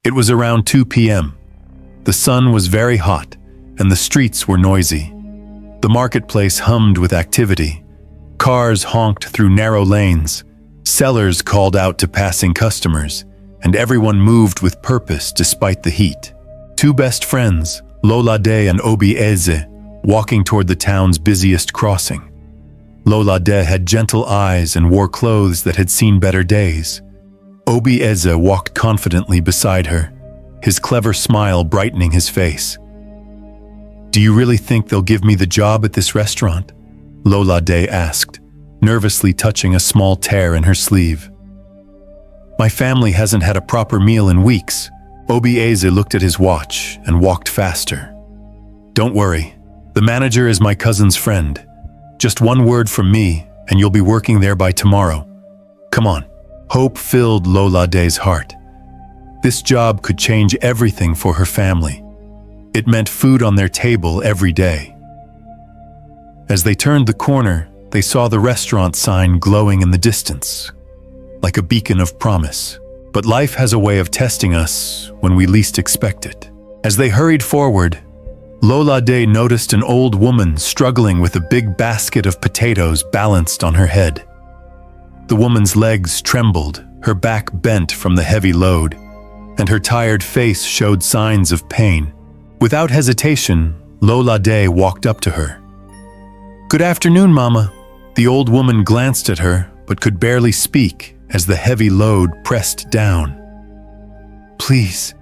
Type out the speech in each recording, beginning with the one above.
It was around 2 p.m. The sun was very hot, and the streets were noisy. The marketplace hummed with activity. Cars honked through narrow lanes. Sellers called out to passing customers, and everyone moved with purpose despite the heat. Two best friends, Lolade and Obieze, walking toward the town's busiest crossing. Lolade had gentle eyes and wore clothes that had seen better days. Obieze walked confidently beside her, his clever smile brightening his face. "Do you really think they'll give me the job at this restaurant?" Lolade asked, nervously touching a small tear in her sleeve. "My family hasn't had a proper meal in weeks." Obieze looked at his watch and walked faster. "Don't worry, the manager is my cousin's friend. Just one word from me, and you'll be working there by tomorrow. Come on." Hope filled Lolade's heart. This job could change everything for her family. It meant food on their table every day. As they turned the corner, they saw the restaurant sign glowing in the distance, like a beacon of promise. But life has a way of testing us when we least expect it. As they hurried forward, Lolade noticed an old woman struggling with a big basket of potatoes balanced on her head. The woman's legs trembled, her back bent from the heavy load, and her tired face showed signs of pain. Without hesitation, Lolade walked up to her. "Good afternoon, Mama." The old woman glanced at her, but could barely speak as the heavy load pressed down. "Please,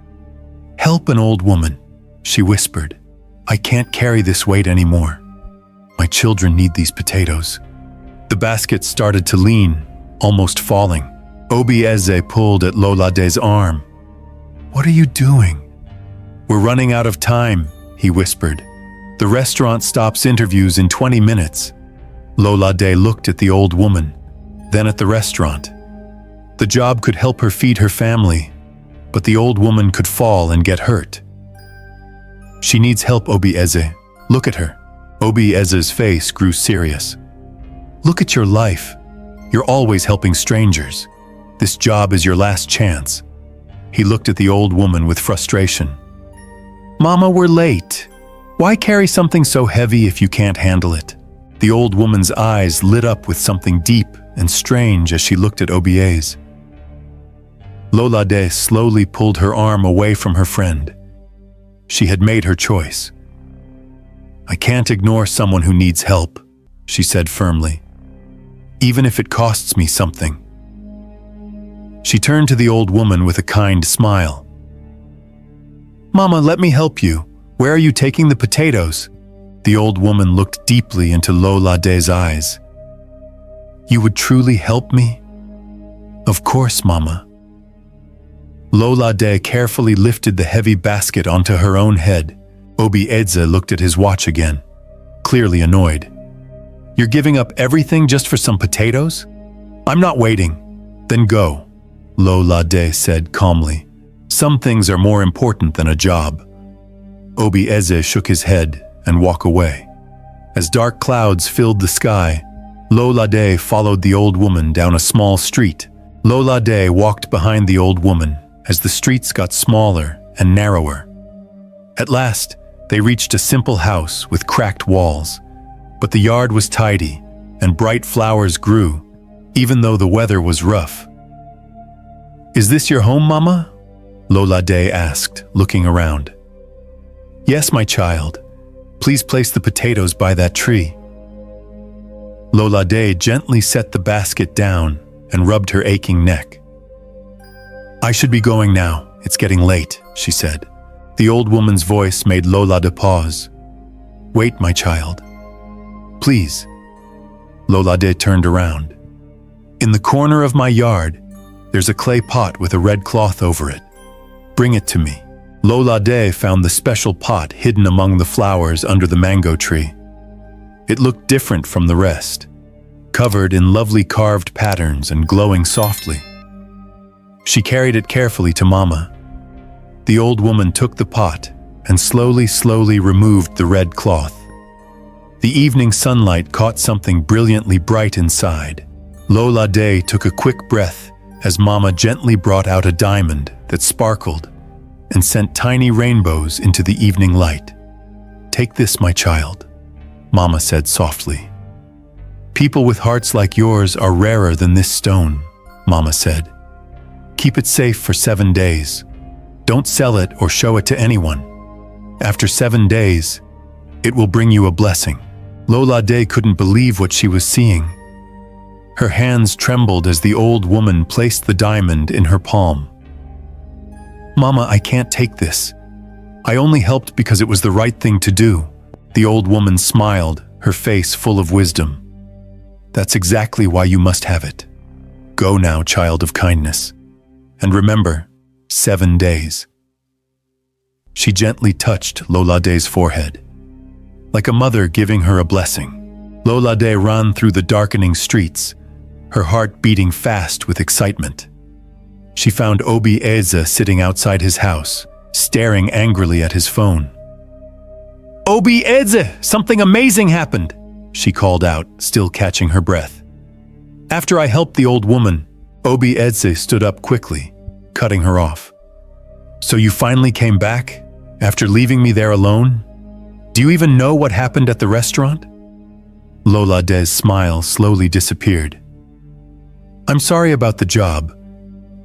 help an old woman," she whispered. "I can't carry this weight anymore. My children need these potatoes." The basket started to lean, almost falling. Obieze pulled at Lolade's arm. "What are you doing?" "We're running out of time," he whispered. "The restaurant stops interviews in 20 minutes." Lolade looked at the old woman, then at the restaurant. The job could help her feed her family, but the old woman could fall and get hurt. "She needs help, Obieze. Look at her." Obieze's face grew serious. "Look at your life. You're always helping strangers. This job is your last chance." He looked at the old woman with frustration. "Mama, we're late. Why carry something so heavy if you can't handle it?" The old woman's eyes lit up with something deep and strange as she looked at Obieze. Lolade slowly pulled her arm away from her friend. She had made her choice. "I can't ignore someone who needs help," she said firmly, "even if it costs me something." She turned to the old woman with a kind smile. "Mama, let me help you. Where are you taking the potatoes?" The old woman looked deeply into Lolade's eyes. "You would truly help me?" "Of course, Mama." Lolade carefully lifted the heavy basket onto her own head. Obieze looked at his watch again, clearly annoyed. "You're giving up everything just for some potatoes? I'm not waiting." "Then go," Lolade said calmly. "Some things are more important than a job." Obieze shook his head and walked away. As dark clouds filled the sky, Lolade followed the old woman down a small street. Lolade walked behind the old woman as the streets got smaller and narrower. At last, they reached a simple house with cracked walls, but the yard was tidy and bright flowers grew, even though the weather was rough. "Is this your home, Mama?" Lolade asked, looking around. "Yes, my child. Please place the potatoes by that tree." Lolade gently set the basket down and rubbed her aching neck. "I should be going now. It's getting late," she said. The old woman's voice made Lolade pause. "Wait, my child. Please." Lolade turned around. "In the corner of my yard, there's a clay pot with a red cloth over it. Bring it to me." Lolade found the special pot hidden among the flowers under the mango tree. It looked different from the rest, covered in lovely carved patterns and glowing softly. She carried it carefully to Mama. The old woman took the pot and slowly removed the red cloth. The evening sunlight caught something brilliantly bright inside. Lolade took a quick breath as Mama gently brought out a diamond that sparkled and sent tiny rainbows into the evening light. "Take this, my child," Mama said softly. "People with hearts like yours are rarer than this stone," Mama said. "Keep it safe for 7 days. Don't sell it or show it to anyone. After 7 days, it will bring you a blessing." Lolade couldn't believe what she was seeing. Her hands trembled as the old woman placed the diamond in her palm. "Mama, I can't take this. I only helped because it was the right thing to do." The old woman smiled, her face full of wisdom. "That's exactly why you must have it. Go now, child of kindness. And remember, 7 days." She gently touched Lolade's forehead, like a mother giving her a blessing. Lolade ran through the darkening streets, her heart beating fast with excitement. She found Obi Eze sitting outside his house, staring angrily at his phone. "Obi Eze, something amazing happened," she called out, still catching her breath. After I helped the old woman, Obi Eze stood up quickly, cutting her off. "So you finally came back, after leaving me there alone? Do you even know what happened at the restaurant?" Lolade's smile slowly disappeared. "I'm sorry about the job,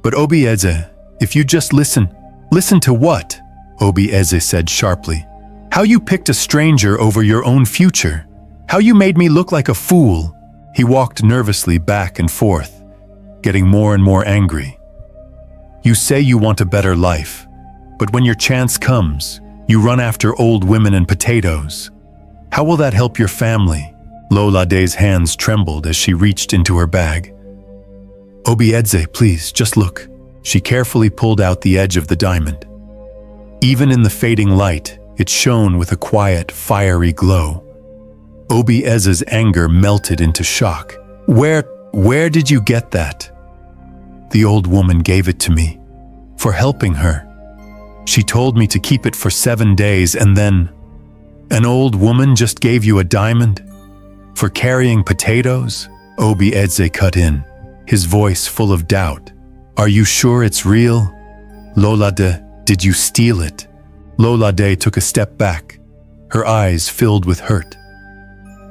but Obi Eze, if you just listen." "Listen to what?" Obi Eze said sharply. "How you picked a stranger over your own future. How you made me look like a fool." He walked nervously back and forth, getting more and more angry. "You say you want a better life, but when your chance comes, you run after old women and potatoes. How will that help your family?" Lolade's hands trembled as she reached into her bag. "Obi Eze, please, just look." She carefully pulled out the edge of the diamond. Even in the fading light, it shone with a quiet, fiery glow. Obi Eze's anger melted into shock. Where did you get that?" "The old woman gave it to me, for helping her. She told me to keep it for 7 days and then—" "An old woman just gave you a diamond? For carrying potatoes?" Obi Eze cut in, his voice full of doubt. "Are you sure it's real? Lolade, did you steal it?" Lolade took a step back, her eyes filled with hurt.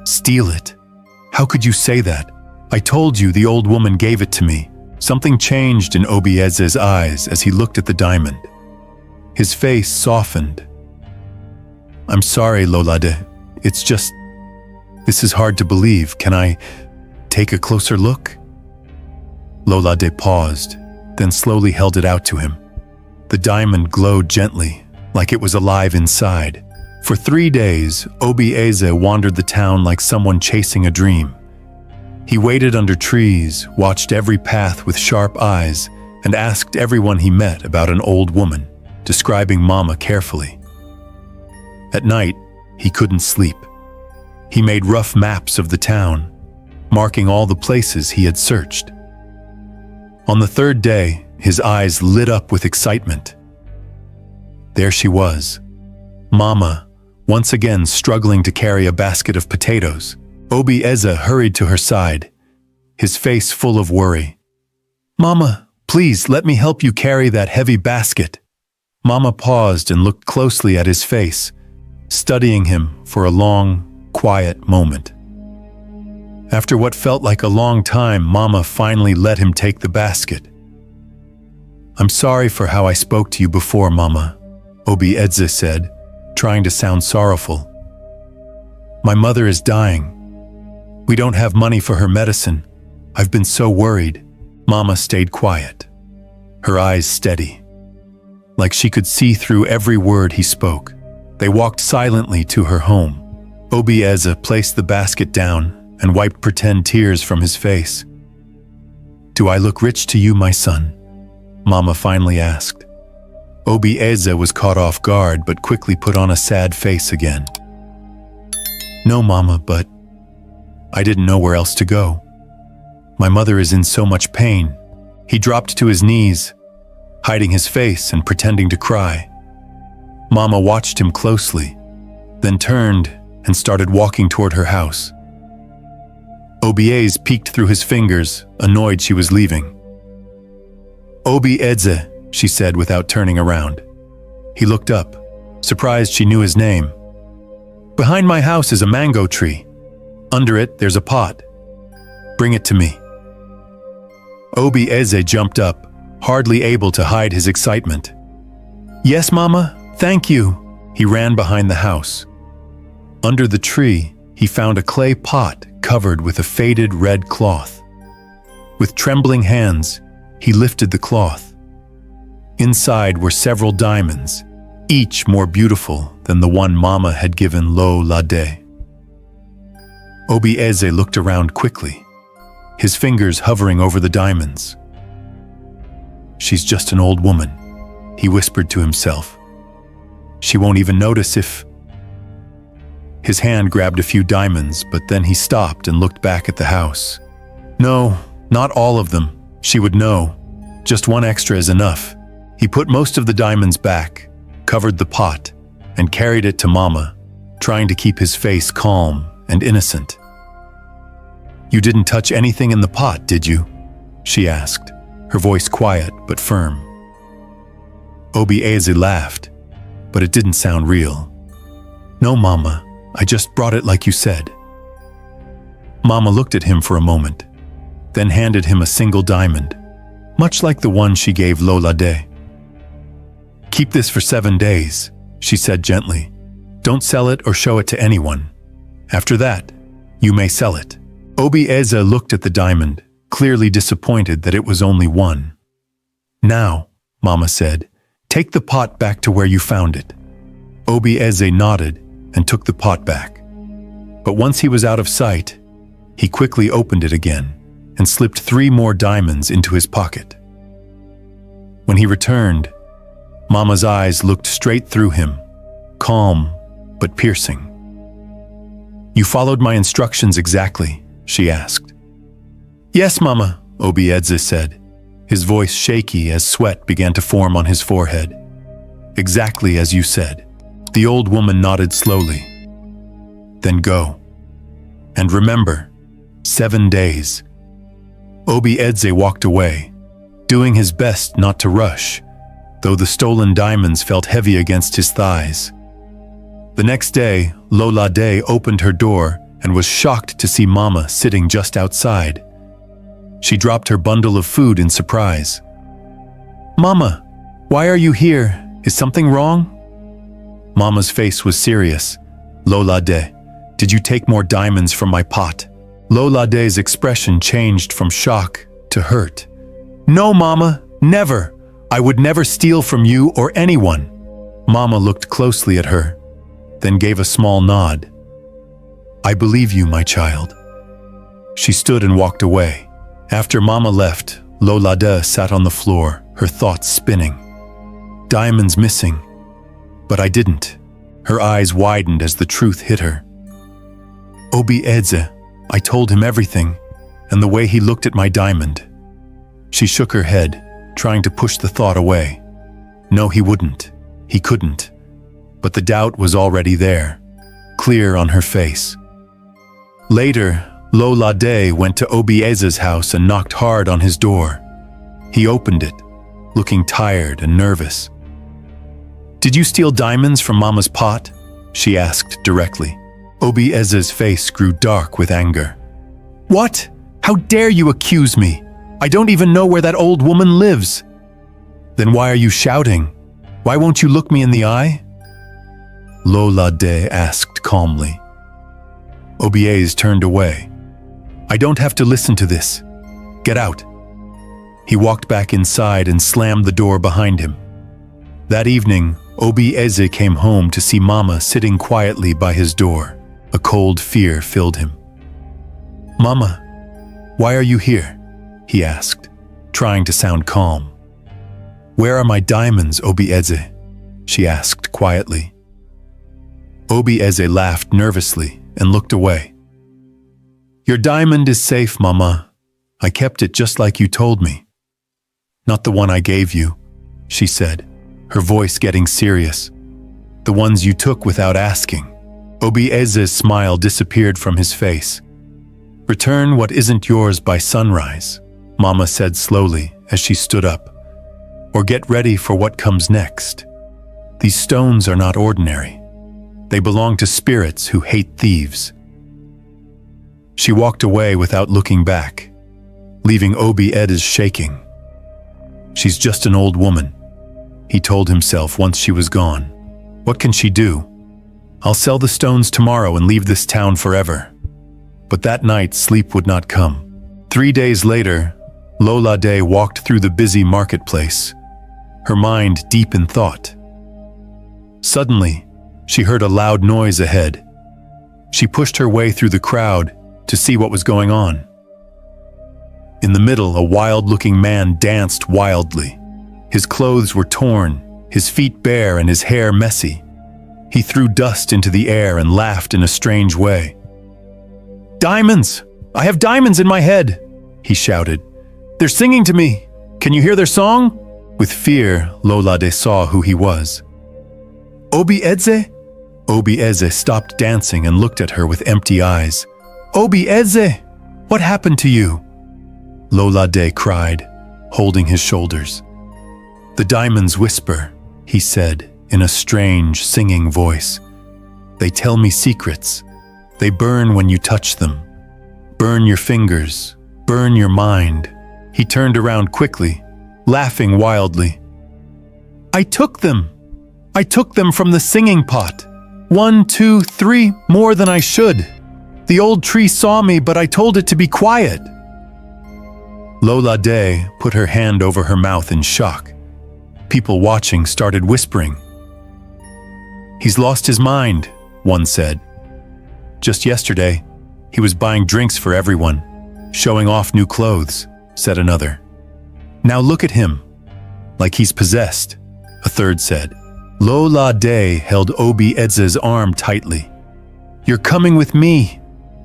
"Steal it? How could you say that? I told you the old woman gave it to me." Something changed in Obi Eze's eyes as he looked at the diamond. His face softened. "I'm sorry, Lolade. It's just... This is hard to believe. Can I take a closer look?" Lolade paused, then slowly held it out to him. The diamond glowed gently, like it was alive inside. For 3 days, Obi Eze wandered the town like someone chasing a dream. He waited under trees, watched every path with sharp eyes, and asked everyone he met about an old woman, describing Mama carefully. At night, he couldn't sleep. He made rough maps of the town, marking all the places he had searched. On the 3rd day, his eyes lit up with excitement. There she was, Mama, once again struggling to carry a basket of potatoes. Obi Eze hurried to her side, his face full of worry. "Mama, please let me help you carry that heavy basket." Mama paused and looked closely at his face, studying him for a long, quiet moment. After what felt like a long time, Mama finally let him take the basket. "I'm sorry for how I spoke to you before, Mama," Obi Eze said, trying to sound sorrowful. "My mother is dying. We don't have money for her medicine. I've been so worried." Mama stayed quiet, her eyes steady, like she could see through every word he spoke. They walked silently to her home. Obi Eze placed the basket down and wiped pretend tears from his face. "Do I look rich to you, my son?" Mama finally asked. Obi Eze was caught off guard but quickly put on a sad face again. "No, Mama, but I didn't know where else to go. My mother is in so much pain." He dropped to his knees, hiding his face and pretending to cry. Mama watched him closely, then turned and started walking toward her house. Obi Eze peeked through his fingers, annoyed she was leaving. "Obi Eze," she said without turning around. He looked up, surprised she knew his name. "Behind my house is a mango tree. Under it, there's a pot. Bring it to me." Obi Eze jumped up, hardly able to hide his excitement. "Yes, Mama, thank you." He ran behind the house. Under the tree, he found a clay pot covered with a faded red cloth. With trembling hands, he lifted the cloth. Inside were several diamonds, each more beautiful than the one Mama had given Lolade. Obi Eze looked around quickly, his fingers hovering over the diamonds. "She's just an old woman," he whispered to himself. "She won't even notice if—" His hand grabbed a few diamonds, but then he stopped and looked back at the house. No, not all of them. She would know. Just one extra is enough. He put most of the diamonds back, covered the pot, and carried it to Mama, trying to keep his face calm and innocent. "You didn't touch anything in the pot, did you?" she asked, her voice quiet but firm. Obi Eze laughed, but it didn't sound real. "No, Mama, I just brought it like you said." Mama looked at him for a moment, then handed him a single diamond, much like the one she gave Lolade. "Keep this for 7 days," she said gently. "Don't sell it or show it to anyone. After that, you may sell it." Obi Eze looked at the diamond, clearly disappointed that it was only one. "Now," Mama said, "take the pot back to where you found it." Obi Eze nodded and took the pot back. But once he was out of sight, he quickly opened it again and slipped 3 more diamonds into his pocket. When he returned, Mama's eyes looked straight through him, calm but piercing. "You followed my instructions exactly?" she asked. "Yes, Mama," Obi Eze said, his voice shaky as sweat began to form on his forehead. "Exactly as you said." The old woman nodded slowly. "Then go. And remember, 7 days." Obi Eze walked away, doing his best not to rush, though the stolen diamonds felt heavy against his thighs. The next day, Lolade opened her door and was shocked to see Mama sitting just outside. She dropped her bundle of food in surprise. "Mama, why are you here? Is something wrong?" Mama's face was serious. "Lolade, did you take more diamonds from my pot?" Lolade's expression changed from shock to hurt. "No, Mama, never. I would never steal from you or anyone." Mama looked closely at her, then gave a small nod. "I believe you, my child." She stood and walked away. After Mama left, Lolade sat on the floor, her thoughts spinning. Diamonds missing. But I didn't. Her eyes widened as the truth hit her. "Obi Eze, I told him everything, and the way he looked at my diamond." She shook her head, trying to push the thought away. No, he wouldn't. He couldn't. But the doubt was already there, clear on her face. Later, Lolade went to Obi Eze's house and knocked hard on his door. He opened it, looking tired and nervous. "Did you steal diamonds from Mama's pot?" she asked directly. Obi Eze's face grew dark with anger. "What? How dare you accuse me? I don't even know where that old woman lives." "Then why are you shouting? Why won't you look me in the eye?" Lolade asked calmly. Obi Eze turned away. "I don't have to listen to this. Get out." He walked back inside and slammed the door behind him. That evening, Obi Eze came home to see Mama sitting quietly by his door. A cold fear filled him. "Mama, why are you here?" he asked, trying to sound calm. "Where are my diamonds, Obi Eze?" she asked quietly. Obi Eze laughed nervously and looked away. "Your diamond is safe, Mama. I kept it just like you told me." "Not the one I gave you," she said, her voice getting serious. "The ones you took without asking." Obi Eze's smile disappeared from his face. "Return what isn't yours by sunrise," Mama said slowly as she stood up. "Or get ready for what comes next." These stones are not ordinary. They belong to spirits who hate thieves. She walked away without looking back, leaving Obi Edis shaking. She's just an old woman, he told himself once she was gone. What can she do? I'll sell the stones tomorrow and leave this town forever. But that night, sleep would not come. 3 days later, Lolade walked through the busy marketplace, her mind deep in thought. Suddenly, she heard a loud noise ahead. She pushed her way through the crowd to see what was going on. In the middle, a wild-looking man danced wildly. His clothes were torn, his feet bare and his hair messy. He threw dust into the air and laughed in a strange way. "Diamonds! I have diamonds in my head!" he shouted. "They're singing to me! Can you hear their song?" With fear, Lolade saw who he was. "Obi Edze?" Obi Edze stopped dancing and looked at her with empty eyes. "Obi Edze! What happened to you?" Lolade cried, holding his shoulders. "The diamonds whisper," he said in a strange, singing voice. "They tell me secrets. They burn when you touch them. Burn your fingers, burn your mind." He turned around quickly, laughing wildly. "I took them! I took them from the singing pot. 1, 2, 3, more than I should. The old tree saw me, but I told it to be quiet." Lolade put her hand over her mouth in shock. People watching started whispering. "He's lost his mind," one said. "Just yesterday, he was buying drinks for everyone, showing off new clothes," said another. "Now look at him, like he's possessed," a third said. Lolade held Obi Edze's arm tightly. "You're coming with me.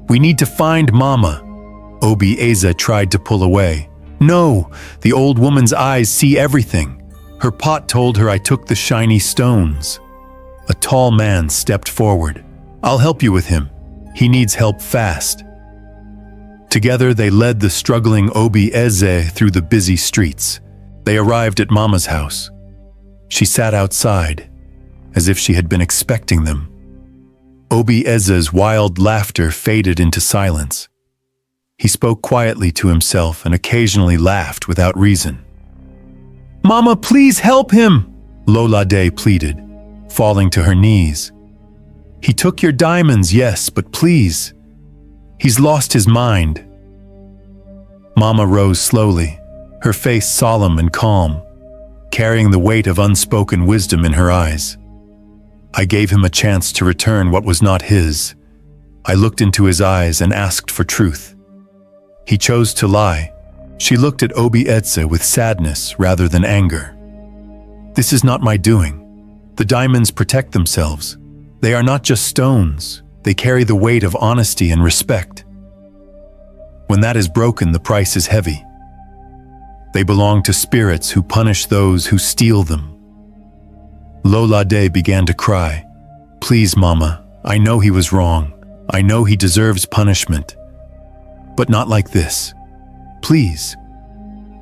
We need to find Mama." Obi Edze tried to pull away. "No, the old woman's eyes see everything. Her pot told her I took the shiny stones." A tall man stepped forward. "I'll help you with him. He needs help fast." Together they led the struggling Obi Edze through the busy streets. They arrived at Mama's house. She sat outside, as if she had been expecting them. Obi Edze's wild laughter faded into silence. He spoke quietly to himself and occasionally laughed without reason. "Mama, please help him!" Lolade pleaded, falling to her knees. "He took your diamonds, yes, but please. He's lost his mind." Mama rose slowly, her face solemn and calm, carrying the weight of unspoken wisdom in her eyes. "I gave him a chance to return what was not his. I looked into his eyes and asked for truth. He chose to lie." She looked at Obi Edze with sadness rather than anger. "This is not my doing. The diamonds protect themselves. They are not just stones. They carry the weight of honesty and respect. When that is broken, the price is heavy. They belong to spirits who punish those who steal them." Lolade began to cry. "Please, Mama, I know he was wrong. I know he deserves punishment. But not like this. Please.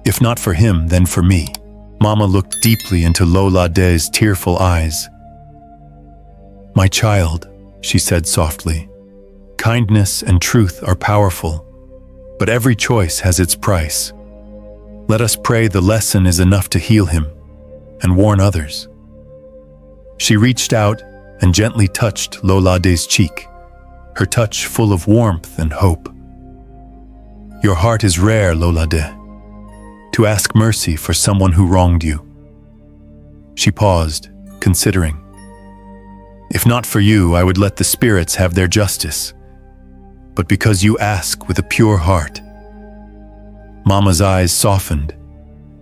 If not for him, then for me." Mama looked deeply into Lolade's tearful eyes. "My child," she said softly, "kindness and truth are powerful, but every choice has its price. Let us pray the lesson is enough to heal him and warn others." She reached out and gently touched Lolade's cheek, her touch full of warmth and hope. "Your heart is rare, Lolade, to ask mercy for someone who wronged you." She paused, considering. "If not for you, I would let the spirits have their justice. But because you ask with a pure heart." Mama's eyes softened,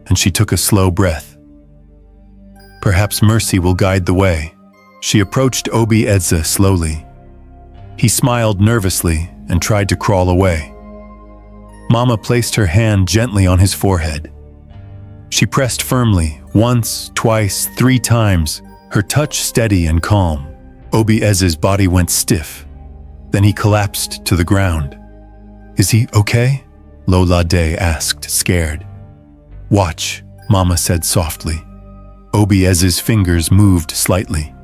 and she took a slow breath. "Perhaps mercy will guide the way." She approached Obi Edze slowly. He smiled nervously and tried to crawl away. Mama placed her hand gently on his forehead. She pressed firmly, once, twice, 3 times, her touch steady and calm. Obi Edze's body went stiff. Then he collapsed to the ground. "Is he okay?" Lolade asked, scared. "Watch," Mama said softly. Obieze's fingers moved slightly.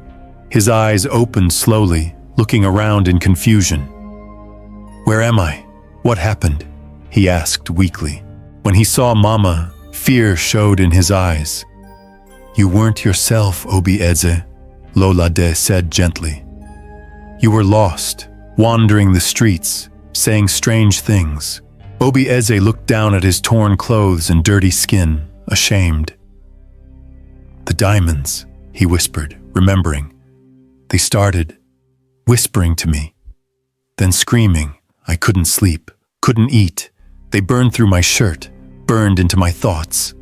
His eyes opened slowly, looking around in confusion. "Where am I? What happened?" he asked weakly. When he saw Mama, fear showed in his eyes. "You weren't yourself, Obieze," Lolade said gently. "You were lost, wandering the streets, saying strange things." Obieze looked down at his torn clothes and dirty skin, ashamed. "The diamonds," he whispered, remembering. "They started whispering to me, then screaming. I couldn't sleep, couldn't eat. They burned through my shirt, burned into my thoughts."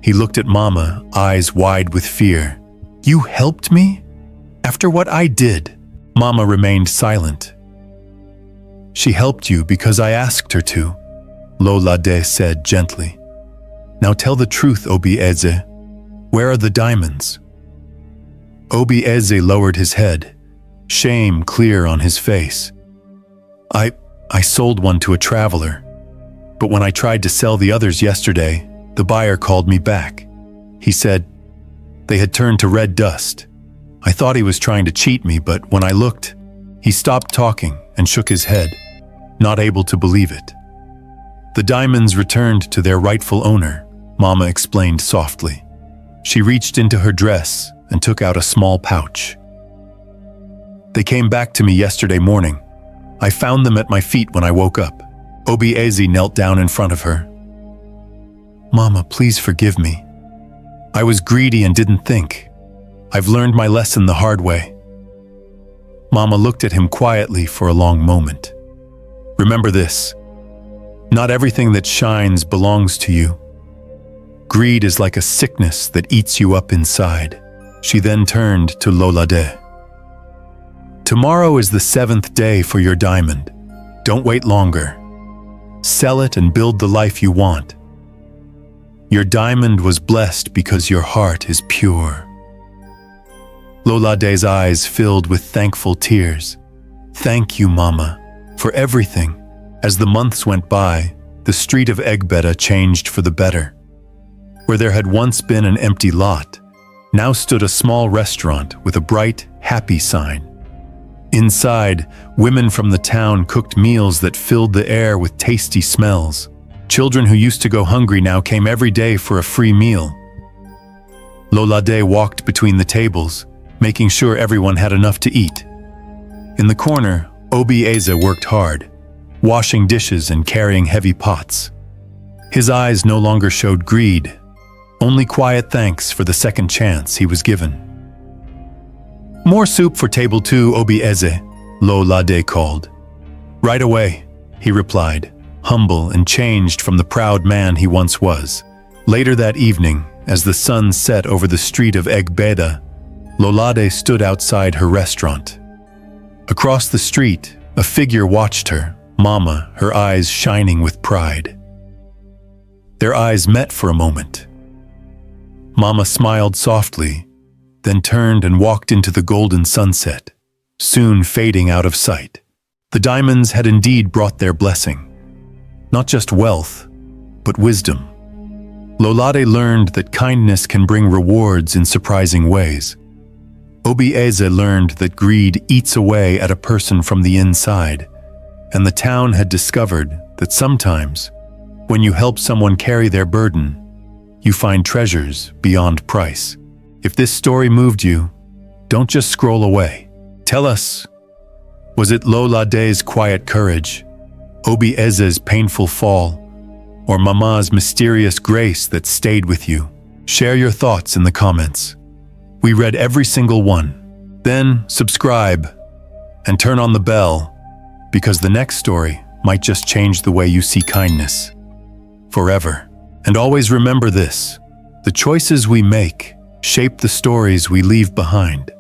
He looked at Mama, eyes wide with fear. "You helped me? After what I did?" Mama remained silent. "She helped you because I asked her to," Lolade said gently. "Now tell the truth, Obieze. Where are the diamonds?" Obieze lowered his head, shame clear on his face. I sold one to a traveler, but when I tried to sell the others yesterday, the buyer called me back. He said they had turned to red dust. I thought he was trying to cheat me, but when I looked, he stopped talking and shook his head, not able to believe it. "The diamonds returned to their rightful owner," Mama explained softly. She reached into her dress and took out a small pouch. "They came back to me yesterday morning. I found them at my feet when I woke up." Obieze knelt down in front of her. "Mama, please forgive me. I was greedy and didn't think. I've learned my lesson the hard way." Mama looked at him quietly for a long moment. "Remember this. Not everything that shines belongs to you. Greed is like a sickness that eats you up inside." She then turned to Lolade. "Tomorrow is the 7th day for your diamond. Don't wait longer. Sell it and build the life you want. Your diamond was blessed because your heart is pure." Lolade's eyes filled with thankful tears. "Thank you, Mama, for everything." As the months went by, the street of Egbeda changed for the better. Where there had once been an empty lot, now stood a small restaurant with a bright, happy sign. Inside, women from the town cooked meals that filled the air with tasty smells. Children who used to go hungry now came every day for a free meal. Lolade walked between the tables, making sure everyone had enough to eat. In the corner, Obieze worked hard, washing dishes and carrying heavy pots. His eyes no longer showed greed, only quiet thanks for the second chance he was given. "More soup for table 2, Obieze," Lolade called. "Right away," he replied, humble and changed from the proud man he once was. Later that evening, as the sun set over the street of Egbeda, Lolade stood outside her restaurant. Across the street, a figure watched her, Mama, her eyes shining with pride. Their eyes met for a moment. Mama smiled softly, then turned and walked into the golden sunset, soon fading out of sight. The diamonds had indeed brought their blessing. Not just wealth, but wisdom. Lolade learned that kindness can bring rewards in surprising ways. Obieze learned that greed eats away at a person from the inside, and the town had discovered that sometimes, when you help someone carry their burden, you find treasures beyond price. If this story moved you, don't just scroll away. Tell us, was it Lolade's quiet courage, Obieze's painful fall, or Mama's mysterious grace that stayed with you? Share your thoughts in the comments. We read every single one. Then subscribe and turn on the bell, because the next story might just change the way you see kindness forever. And always remember this: the choices we make shape the stories we leave behind.